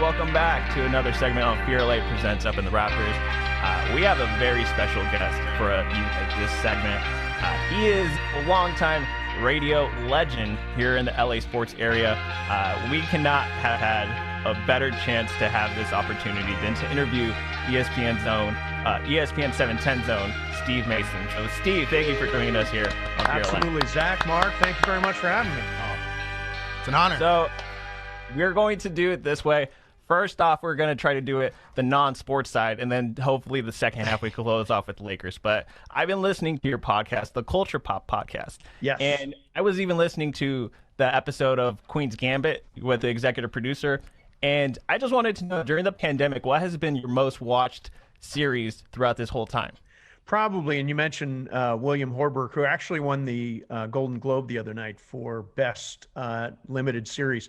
welcome back to another segment on Fear Light Presents Up in the Rafters. We have a very special guest for this segment. He is a longtime radio legend here in the LA sports area. We cannot have had a better chance to have this opportunity than to interview ESPN 710 Zone, Steve Mason. So, Steve, thank you for joining us here on Fear Light. Absolutely, Zach, Mark, thank you very much for having me. It's an honor. So, we're going to do it this way. First off, we're going to try to do it the non-sports side, and then hopefully the second half we close off with Lakers. But I've been listening to your podcast, the Culture Pop podcast. Yes. And I was even listening to the episode of Queen's Gambit with the executive producer. And I just wanted to know, during the pandemic, what has been your most watched series throughout this whole time? Probably, and you mentioned William Horberg, who actually won the Golden Globe the other night for Best Limited Series.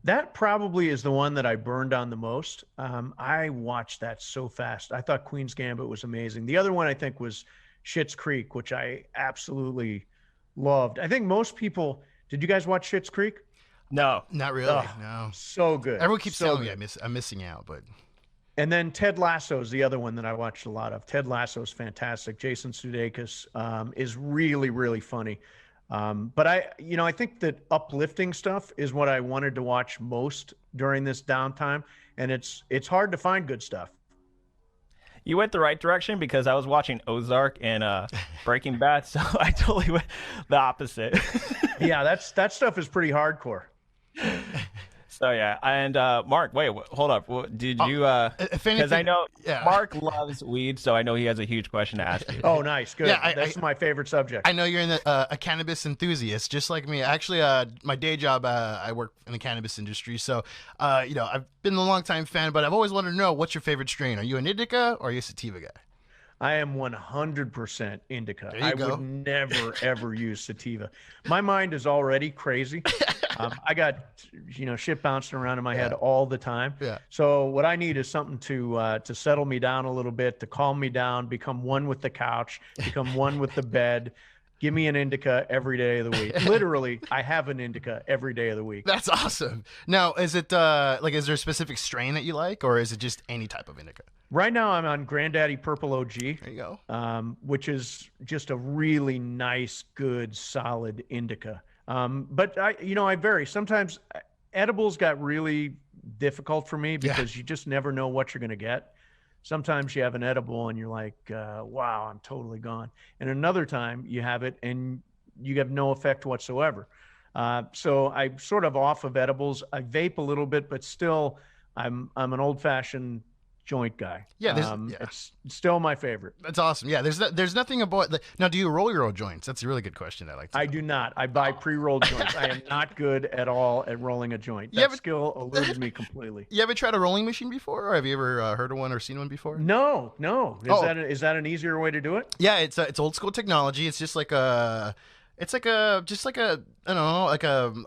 That probably is the one that I burned on the most. I watched that so fast. I thought Queen's Gambit was amazing. The other one I think was Schitt's Creek, which I absolutely loved. I think most people, did you guys watch Schitt's Creek? No. Not really, no. So good. Everyone keeps so telling good. me I'm missing out, but... And then Ted Lasso is the other one that I watched a lot of. Ted Lasso is fantastic. Jason Sudeikis is really, really funny. But I think that uplifting stuff is what I wanted to watch most during this downtime, and it's hard to find good stuff. You went the right direction, because I was watching Ozark and Breaking Bad, so I totally went the opposite. Yeah, that stuff is pretty hardcore. So yeah, and Mark, wait, hold up. Did you? Because I know Mark loves weed, so I know he has a huge question to ask you. Oh, nice, good. Yeah, that's my favorite subject. I know you're a cannabis enthusiast, just like me. Actually, my day job, I work in the cannabis industry, so I've been a long time fan, but I've always wanted to know, what's your favorite strain? Are you an indica or are you a sativa guy? I am 100% indica. I would never, ever use sativa. My mind is already crazy. I got, shit bouncing around in my head all the time. Yeah. So what I need is something to settle me down a little bit, to calm me down, become one with the couch, become one with the bed. Give me an indica every day of the week. Literally, I have an indica every day of the week. That's awesome. Now, is it is there a specific strain that you like, or is it just any type of indica? Right now, I'm on Granddaddy Purple OG. There you go. Which is just a really nice, good, solid indica. But I vary. Sometimes edibles got really difficult for me because you just never know what you're going to get. Sometimes you have an edible and you're like, wow, I'm totally gone. And another time you have it and you have no effect whatsoever. So I'm sort of off of edibles. I vape a little bit, but still I'm an old fashioned joint guy. It's still my favorite. That's awesome. Yeah, there's nothing about now. Do you roll your own joints? That's a really good question. I do not. I buy pre-rolled joints. I am not good at all at rolling a joint. That skill eludes me completely. You ever tried a rolling machine before, or have you ever heard of one or seen one before? No. Is that an easier way to do it? Yeah, it's old school technology. It's just like a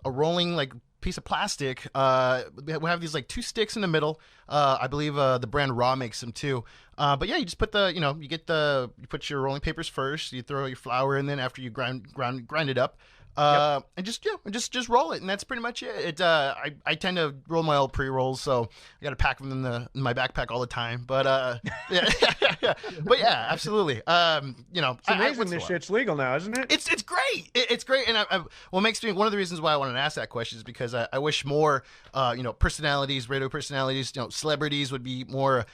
rolling piece of plastic. We have these two sticks in the middle. I believe the brand Raw makes them too. But yeah, you just put you put your rolling papers first. You throw your flour in, then after you grind it up, and just roll it, and that's pretty much it. I tend to roll my old pre-rolls, so I got to pack them in my backpack all the time. But but yeah, absolutely. It's amazing this shit's legal now, isn't it? It's great. It's great, and what makes me one of the reasons why I wanted to ask that question is because I wish more personalities, radio personalities, celebrities would be more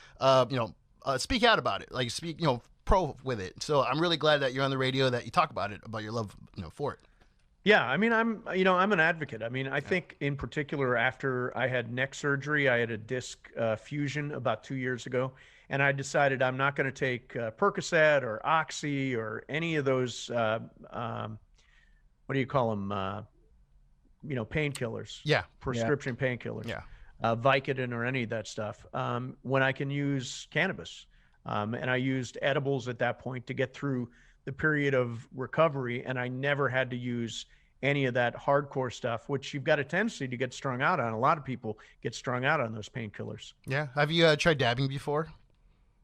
speak out about it, speak pro with it. So I'm really glad that you're on the radio, that you talk about it, about your love for it. Yeah, I mean, I'm an advocate. I mean, I think in particular after I had neck surgery, I had a disc fusion about 2 years ago, and I decided I'm not going to take Percocet or Oxy or any of those, what do you call them, painkillers. Yeah. Prescription painkillers. Yeah. Vicodin or any of that stuff, when I can use cannabis. And I used edibles at that point to get through the period of recovery, and I never had to use any of that hardcore stuff, which you've got a tendency to get strung out on. A lot of people get strung out on those painkillers. Yeah. Have you tried dabbing before?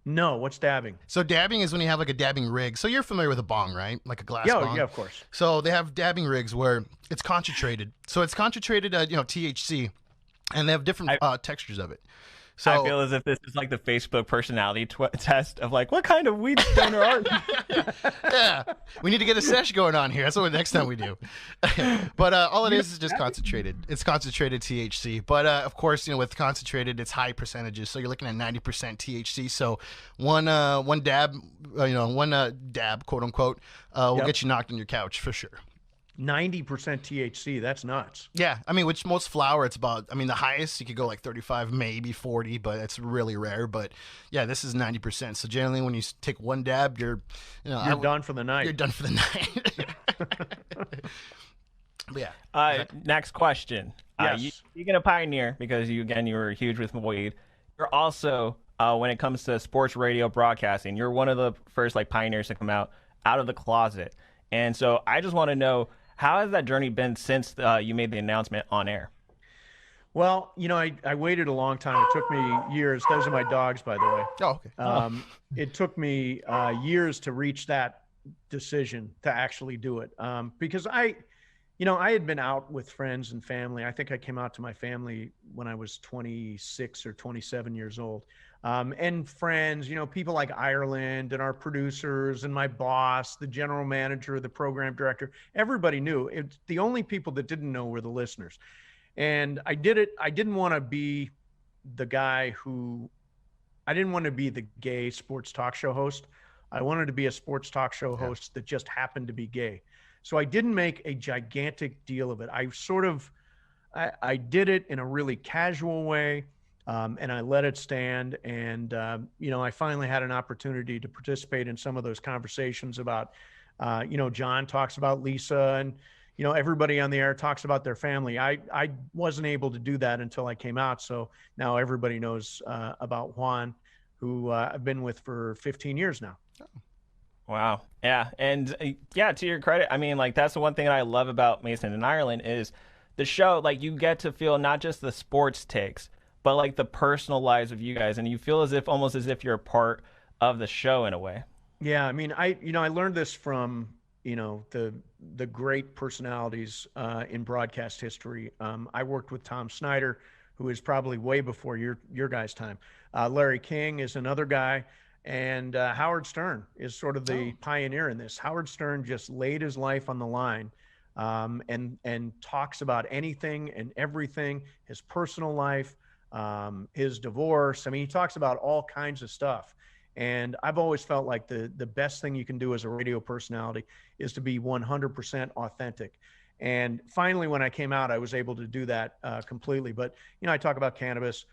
No. What's dabbing? So dabbing is when you have a dabbing rig. So you're familiar with a bong, right? Like a glass bong. Yeah, of course. So they have dabbing rigs where it's concentrated. So it's concentrated, THC. and they have different textures of it. So I feel as if this is like the Facebook personality test of like, what kind of weed stoner are you? yeah, we need to get a sesh going on here. That's what next time we do. But all it is just concentrated. It's concentrated THC. But of course, with concentrated, it's high percentages. So you're looking at 90% THC. So one dab, dab, quote unquote, will get you knocked on your couch for sure. 90% THC. That's nuts. Yeah, I mean, which most flower, it's about. I mean, the highest you could go like 35, maybe 40, but it's really rare. But yeah, this is 90%. So generally, when you take one dab, you're done for the night. You're done for the night. But yeah. Next question. Yes. You're gonna pioneer because you were huge with weed. You're also when it comes to sports radio broadcasting, you're one of the first like pioneers to come out of the closet. And so I just want to know, how has that journey been since you made the announcement on air? Well, I waited a long time. It took me years. Those are my dogs, by the way. Oh, okay. It took me years to reach that decision to actually do it. Because I had been out with friends and family. I think I came out to my family when I was 26 or 27 years old. And friends, people like Ireland and our producers and my boss, the general manager, the program director, everybody knew. The only people that didn't know were the listeners. And I did it. I didn't want to be the guy I didn't want to be the gay sports talk show host. I wanted to be a sports talk show host that just happened to be gay. So I didn't make a gigantic deal of it. I did it in a really casual way. And I let it stand. And, I finally had an opportunity to participate in some of those conversations about, John talks about Lisa and, everybody on the air talks about their family. I wasn't able to do that until I came out. So now everybody knows about Juan, who I've been with for 15 years now. Wow. Yeah. And to your credit, I mean, like, that's the one thing that I love about Mason in Ireland is the show, like, you get to feel not just the sports takes, but like the personal lives of you guys, and you feel almost as if you're a part of the show in a way. Yeah, I mean, I learned this from the great personalities in broadcast history. I worked with Tom Snyder, who is probably way before your guys' time. Larry King is another guy, and Howard Stern is sort of the pioneer in this. Howard Stern just laid his life on the line, and talks about anything and everything, his personal life. His divorce. I mean, he talks about all kinds of stuff. And I've always felt like the best thing you can do as a radio personality is to be 100% authentic. And finally, when I came out, I was able to do that completely. But, I talk about cannabis,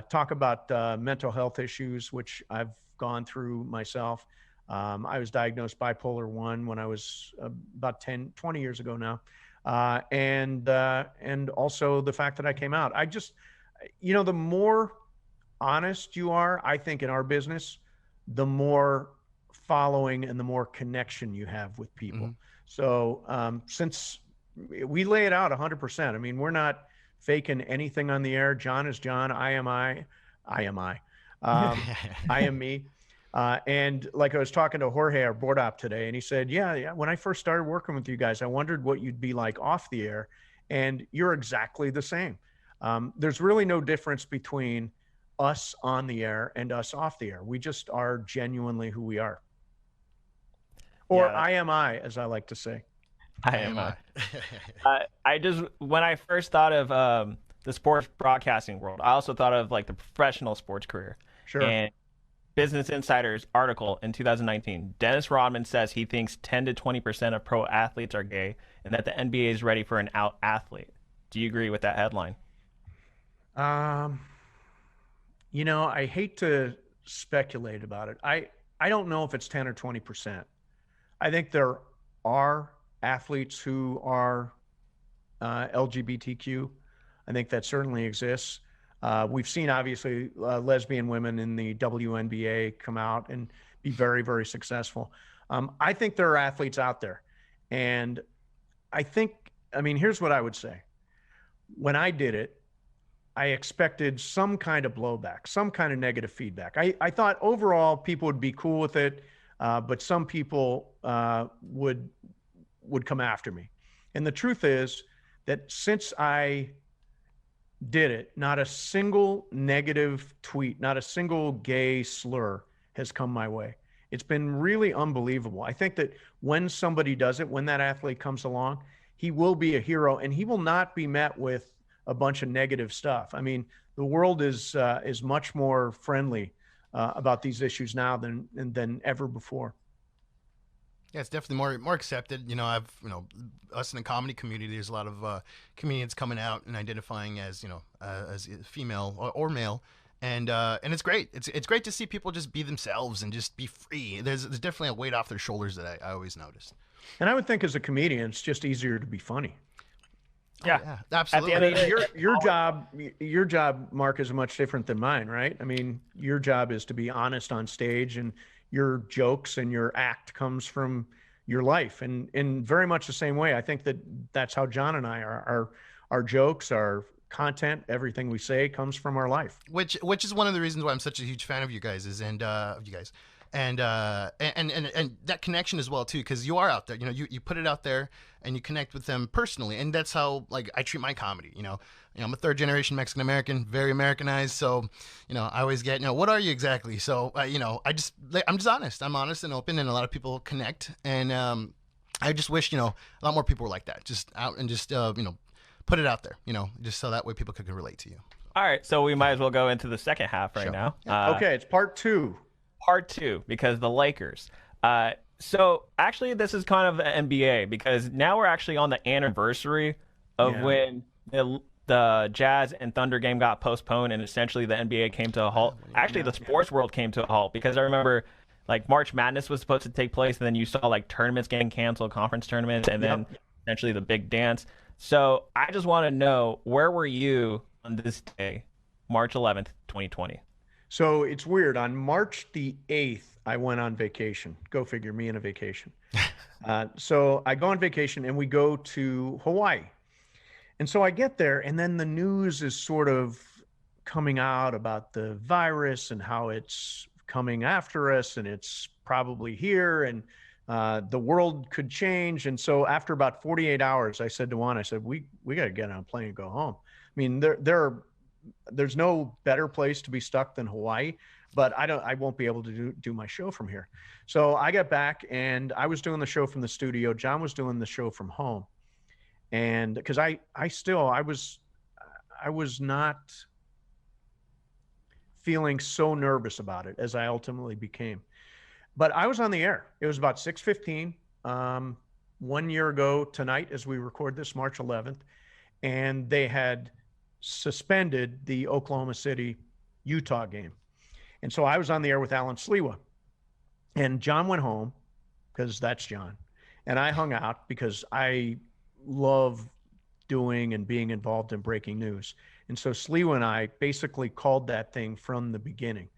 talk about mental health issues, which I've gone through myself. I was diagnosed bipolar 1 when I was about 20 years ago now. And also the fact that I came out. The more honest you are, I think, in our business, the more following and the more connection you have with people. Mm-hmm. So since we lay it out 100%, I mean, we're not faking anything on the air. John is John. I am I. I am I. I am me. And like I was talking to Jorge, our board op today, and he said, yeah, when I first started working with you guys, I wondered what you'd be like off the air. And you're exactly the same. There's really no difference between us on the air and us off the air. We just are genuinely who we are. Or I am I, as I like to say. I am I. When I first thought of the sports broadcasting world, I also thought of like the professional sports career. Sure. And Business Insider's article in 2019, Dennis Rodman says he thinks 10 to 20% of pro athletes are gay and that the NBA is ready for an out athlete. Do you agree with that headline? I hate to speculate about it. I don't know if it's 10 or 20%. I think there are athletes who are LGBTQ. I think that certainly exists. We've seen, obviously, lesbian women in the WNBA come out and be very, very successful. I think there are athletes out there. And here's what I would say. When I did it, I expected some kind of blowback, some kind of negative feedback. I thought overall people would be cool with it, but some people would come after me. And the truth is that since I did it, not a single negative tweet, not a single gay slur has come my way. It's been really unbelievable. I think that when somebody does it, when that athlete comes along, he will be a hero, and he will not be met with a bunch of negative stuff. I mean, the world is much more friendly about these issues now than ever before. Yeah, it's definitely more accepted. Us in the comedy community, there's a lot of comedians coming out and identifying as as female or male, and it's great. It's great to see people just be themselves and just be free. There's definitely a weight off their shoulders that I always noticed. And I would think as a comedian, it's just easier to be funny. Yeah, yeah, absolutely. At the end of the day, your job, Mark, is much different than mine, right? I mean, your job is to be honest on stage, and your jokes and your act comes from your life, and in very much the same way. I think that's how John and I are. Our jokes, our content, everything we say comes from our life. Which is one of the reasons why I'm such a huge fan of you guys and that connection as well too, because you are out there. You put it out there and you connect with them personally, and that's how I treat my comedy. I'm a third generation Mexican American, very Americanized, so I always get what are you exactly? So I'm just honest. I'm honest and open, and a lot of people connect, and I just wish a lot more people were like that, just out and just put it out there, just so that way people could relate to you. All right, so we might as well go into the second half right now. Okay, it's part two. Part two, because the Lakers. So actually, this is kind of the NBA, because now we're actually on the anniversary of when the Jazz and Thunder game got postponed, and essentially the NBA came to a halt. Actually, the sports world came to a halt, because I remember March Madness was supposed to take place, and then you saw tournaments getting canceled, conference tournaments, and then essentially the big dance. So I just want to know, where were you on this day, March 11th, 2020? So it's weird. On March the 8th, I went on vacation. Go figure, me and a vacation. So I go on vacation and we go to Hawaii. And so I get there, and then the news is sort of coming out about the virus and how it's coming after us, and it's probably here, and the world could change. And so after about 48 hours, I said to Juan, we got to get on a plane and go home. I mean, there's no better place to be stuck than Hawaii, but I won't be able to do my show from here. So I got back, and I was doing the show from the studio. John was doing the show from home. And because I was not feeling so nervous about it as I ultimately became. But I was on the air. It was about 6:15, 1 year ago tonight, as we record this, March 11th, and they had suspended the Oklahoma City Utah game. And so I was on the air with Alan Sliwa, and John went home because that's John. And I hung out because I love doing and being involved in breaking news. And so Sliwa and I basically called that thing from the beginning,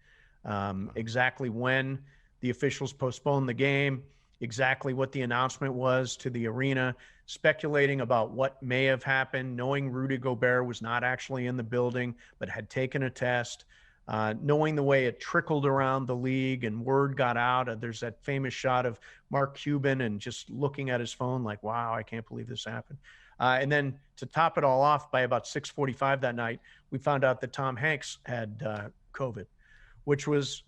exactly when the officials postponed the game, exactly what the announcement was to the arena, speculating about what may have happened, knowing Rudy Gobert was not actually in the building, but had taken a test, knowing the way it trickled around the league and word got out. There's that famous shot of Mark Cuban and just looking at his phone like, wow, I can't believe this happened. And then to top it all off, by about 6:45 that night, we found out that Tom Hanks had COVID, which was,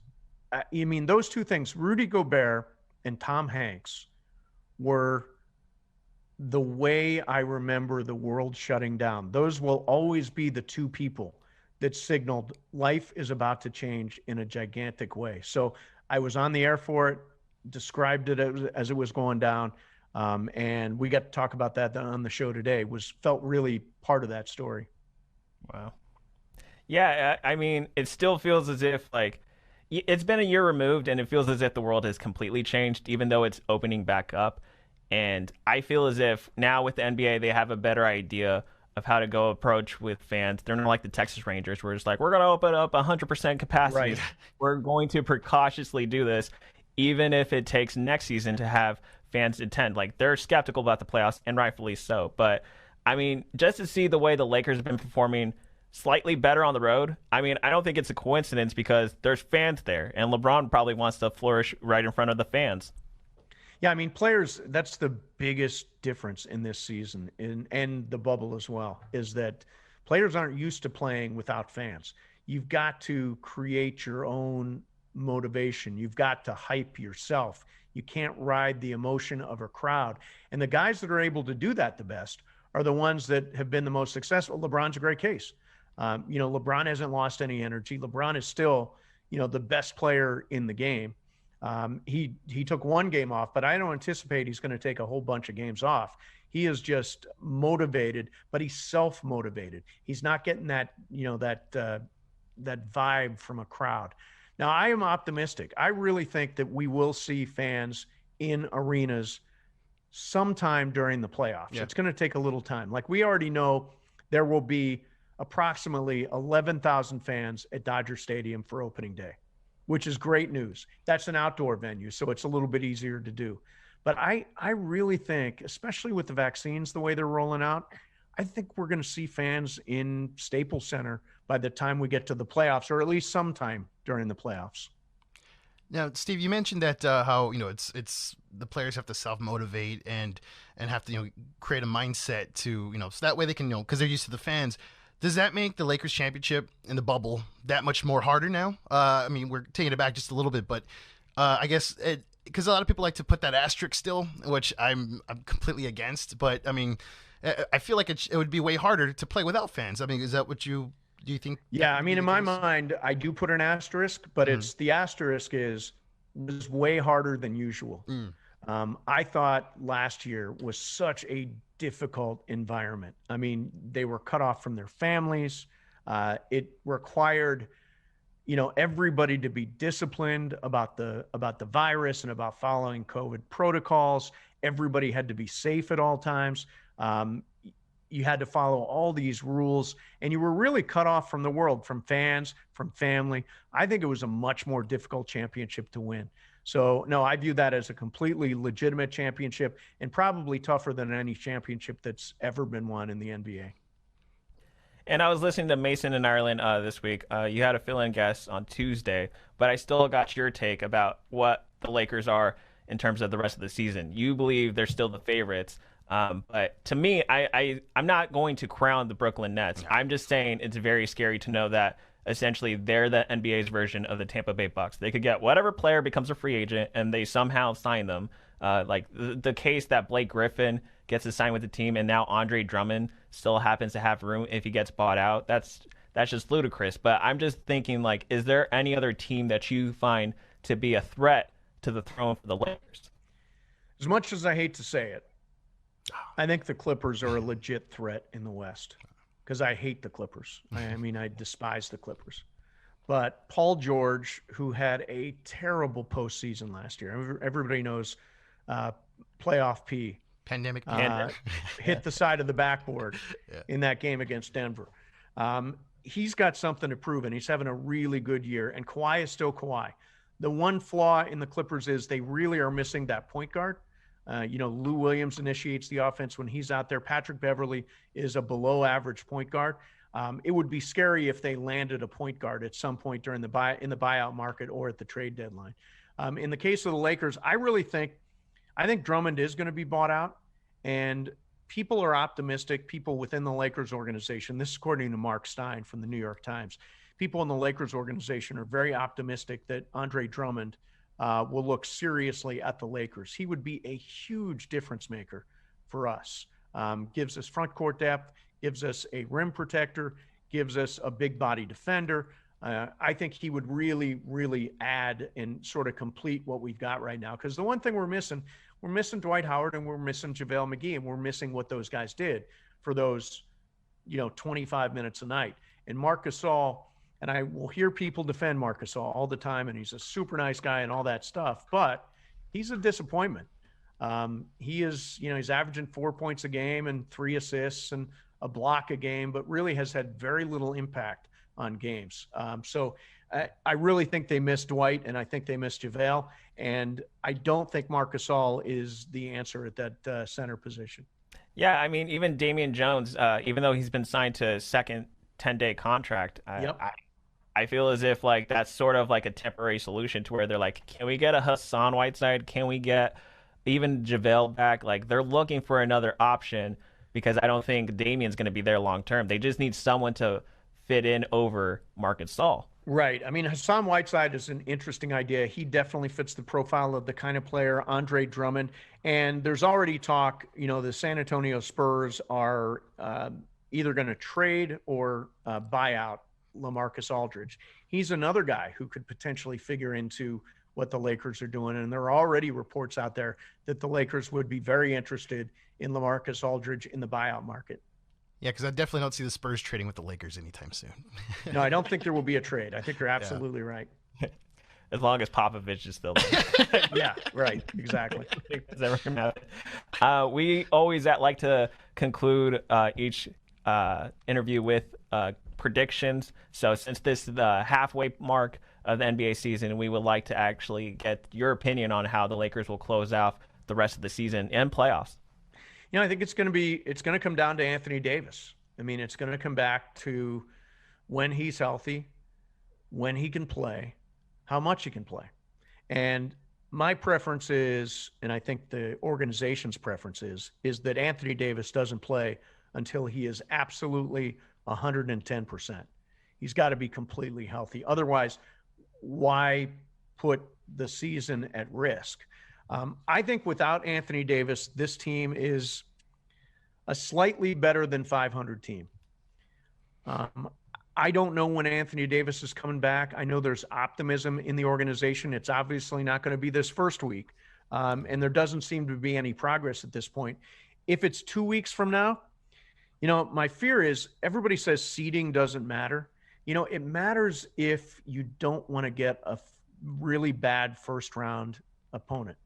those two things, Rudy Gobert and Tom Hanks, were the way I remember the world shutting down. Those will always be the two people that signaled life is about to change in a gigantic way. So I was on the air for it, described it as it was going down, and we got to talk about that on the show today. Felt really part of that story. Wow. Yeah, it still feels as if it's been a year removed, and it feels as if the world has completely changed, even though it's opening back up. And I feel as if now with the NBA, they have a better idea of how to go approach with fans. They're not like the Texas Rangers, where it's we're going to open up 100% capacity. Right. We're going to precautiously do this, even if it takes next season to have fans attend. They're skeptical about the playoffs, and rightfully so. But, just to see the way the Lakers have been performing slightly better on the road, I don't think it's a coincidence, because there's fans there, and LeBron probably wants to flourish right in front of the fans. Yeah, players, that's the biggest difference in this season and the bubble as well, is that Players aren't used to playing without fans. You've got to create your own motivation. You've got to hype yourself. You can't ride the emotion of a crowd. And the guys that are able to do that the best are the ones that have been the most successful. LeBron's a great case. LeBron hasn't lost any energy. LeBron is still, the best player in the game. He took one game off, but I don't anticipate he's going to take a whole bunch of games off. He is just motivated, but he's self-motivated. He's not getting that vibe from a crowd. Now, I am optimistic. I really think that we will see fans in arenas sometime during the playoffs. Yeah. It's going to take a little time. Like, we already know there will be approximately 11,000 fans at Dodger Stadium for opening day, which is great news. That's an outdoor venue, so it's a little bit easier to do. But I really think, especially with the vaccines the way they're rolling out, I think we're going to see fans in Staples Center by the time we get to the playoffs, or at least sometime during the playoffs. Now, Steve, you mentioned that how it's the players have to self-motivate and have to create a mindset to so that way they can because they're used to the fans. Does that make the Lakers championship in the bubble that much more harder now? I mean, we're taking it back just a little bit, but I guess because a lot of people like to put that asterisk still, which I'm completely against. But I mean, I feel like it would be way harder to play without fans. I mean, is that what do you think? Yeah, I mean, in my mind, I do put an asterisk, but it's the asterisk was way harder than usual. I thought last year was such a difficult environment. I mean, they were cut off from their families. It required, everybody to be disciplined about the virus and about following COVID protocols. Everybody had to be safe at all times. You had to follow all these rules, and you were really cut off from the world, from fans, from family. I think it was a much more difficult championship to win. So, no, I view that as a completely legitimate championship and probably tougher than any championship that's ever been won in the NBA. And I was listening to Mason in Ireland this week. You had a fill-in guest on Tuesday, but I still got your take about what the Lakers are in terms of the rest of the season. You believe they're still the favorites. But to me, I'm not going to crown the Brooklyn Nets. I'm just saying it's very scary to know that essentially they're the NBA's version of the Tampa Bay Bucks. They could get whatever player becomes a free agent, and they somehow sign them. Like the case that Blake Griffin gets to sign with the team, and now Andre Drummond still happens to have room if he gets bought out. That's just ludicrous. But I'm just thinking, like, is there any other team that you find to be a threat to the throne for the Lakers? As much as I hate to say it, I think the Clippers are a legit threat in the West because I hate the Clippers. I mean, I despise the Clippers. But Paul George, who had a terrible postseason last year, everybody knows playoff P. Pandemic. Hit the side of the backboard in that game against Denver. He's got something to prove, and he's having a really good year. And Kawhi is still Kawhi. The one flaw in the Clippers is they really are missing that point guard. Lou Williams initiates the offense when he's out there. Patrick Beverley is a below-average point guard. It would be scary if they landed a point guard at some point during in the buyout market or at the trade deadline. In the case of the Lakers, I think Drummond is going to be bought out, and people are optimistic. People within the Lakers organization, this is according to Mark Stein from the New York Times, people in the Lakers organization are very optimistic that Andre Drummond will look seriously at the Lakers. He would be a huge difference maker for us. Gives us front court depth, gives us a rim protector, gives us a big body defender. I think he would really, really add and sort of complete what we've got right now. Because the one thing we're missing Dwight Howard and we're missing JaVale McGee, and we're missing what those guys did for those, 25 minutes a night. And Marc Gasol, and I will hear people defend Marc Gasol all the time, and he's a super nice guy and all that stuff, but he's a disappointment. He is, he's averaging 4 points a game and 3 assists and a block a game, but really has had very little impact on games. So I really think they miss Dwight, and I think they miss JaVale, and I don't think Marc Gasol is the answer at that center position. Yeah, I mean, even Damian Jones, even though he's been signed to a second 10-day contract, I feel as if like that's sort of like a temporary solution to where they're like, can we get a Hassan Whiteside? Can we get even JaVale back? Like, they're looking for another option because I don't think Damian's going to be there long term. They just need someone to fit in over Marc Gasol. Right. I mean, Hassan Whiteside is an interesting idea. He definitely fits the profile of the kind of player, Andre Drummond. And there's already talk, the San Antonio Spurs are either going to trade or buy out LaMarcus Aldridge. He's another guy who could potentially figure into what the Lakers are doing. And there are already reports out there that the Lakers would be very interested in LaMarcus Aldridge in the buyout market. Yeah, because I definitely don't see the Spurs trading with the Lakers anytime soon. No, I don't think there will be a trade. I think you're absolutely right. As long as Popovich is still there. Yeah, right. Exactly. I think that's ever going to happen. We always like to conclude each interview with predictions. So since this is the halfway mark of the NBA season, we would like to actually get your opinion on how the Lakers will close out the rest of the season and playoffs. I think it's going to come down to Anthony Davis. I mean, it's going to come back to when he's healthy, when he can play, how much he can play. And my preference is, and I think the organization's preference is that Anthony Davis doesn't play until he is absolutely 110%. He's got to be completely healthy. Otherwise, why put the season at risk? I think without Anthony Davis, this team is a slightly better than 500 team. I don't know when Anthony Davis is coming back. I know there's optimism in the organization. It's obviously not going to be this first week. And there doesn't seem to be any progress at this point. If it's 2 weeks from now, my fear is everybody says seeding doesn't matter. It matters if you don't want to get a really bad first round opponent.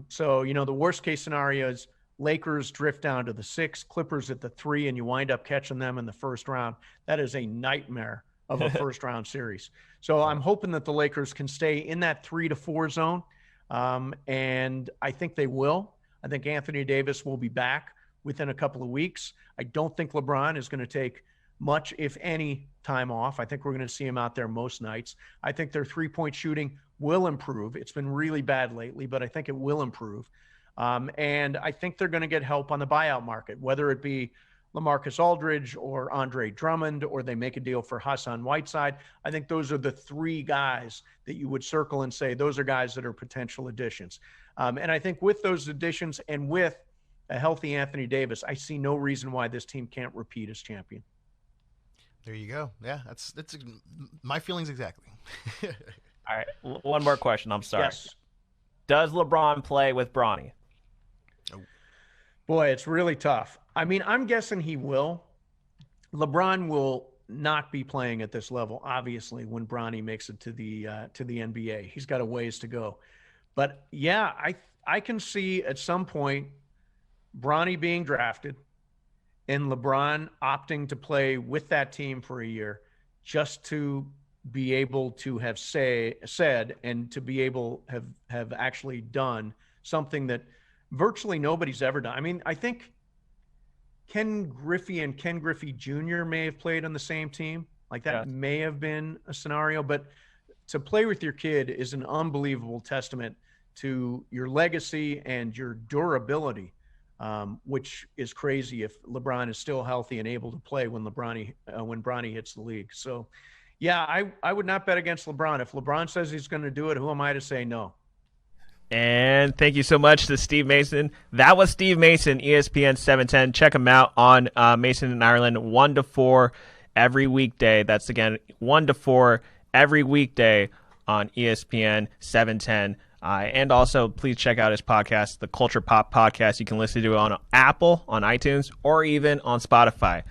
So, the worst case scenario is Lakers drift down to the 6, Clippers at the 3, and you wind up catching them in the first round. That is a nightmare of a first round series. So I'm hoping that the Lakers can stay in that 3 to 4 zone. And I think they will. I think Anthony Davis will be back within a couple of weeks. I don't think LeBron is going to take much, if any, time off. I think we're going to see him out there most nights. I think their three-point shooting will improve. It's been really bad lately, but I think it will improve. And I think they're going to get help on the buyout market, whether it be LaMarcus Aldridge or Andre Drummond, or they make a deal for Hassan Whiteside. I think those are the 3 guys that you would circle and say, those are guys that are potential additions. And I think with those additions and with a healthy Anthony Davis, I see no reason why this team can't repeat as champion. There you go. Yeah, that's my feelings exactly. All right, one more question. I'm sorry. Yes. Does LeBron play with Bronny? Boy, it's really tough. I mean, I'm guessing he will. LeBron will not be playing at this level, obviously, when Bronny makes it to the NBA. He's got a ways to go. But yeah, I can see at some point Bronny being drafted and LeBron opting to play with that team for a year just to be able to have said and to be able have actually done something that virtually nobody's ever done. I mean, I think Ken Griffey and Ken Griffey Jr. may have played on the same team. Like that may have been a scenario, but to play with your kid is an unbelievable testament to your legacy and your durability, which is crazy if LeBron is still healthy and able to play when Bronny hits the league. So, yeah, I would not bet against LeBron. If LeBron says he's going to do it, who am I to say no? And thank you so much to Steve Mason. That was Steve Mason, ESPN 710. Check him out on Mason in Ireland, 1 to 4 every weekday. That's, again, 1 to 4 every weekday on ESPN 710. And also, please check out his podcast, the Culture Pop Podcast. You can listen to it on Apple, on iTunes, or even on Spotify.